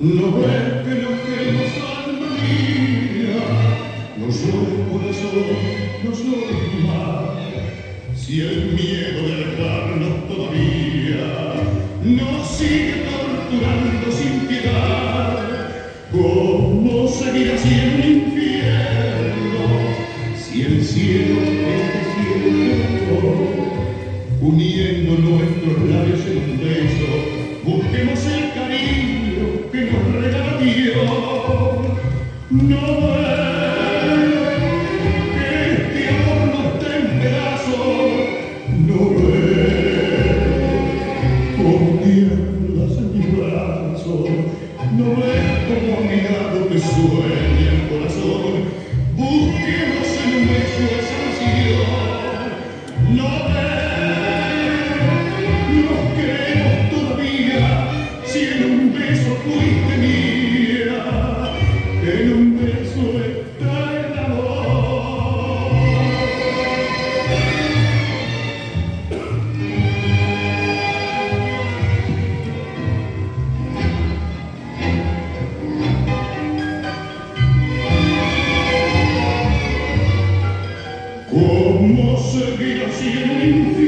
No ves que nos queremos, alma mía. No llores, corazón, no llores más. Si el miedo de dejarnos todavía nos sigue torturando sin piedad, ¿cómo seguir así en un infierno? Si el cielo es desierto, uniendo nuestros labios en un beso, busquemos el cariño que nos regala Dios. No es que este amor no esté en pedazos, no es como tiemblas en mis brazos, no es como a mi lado que sueña el corazón. Busquemos en un beso esa pasión. No nos queremos todavía, si en un beso fuiste mía, en un beso está el amor. ¿Cómo seguir así en un infierno?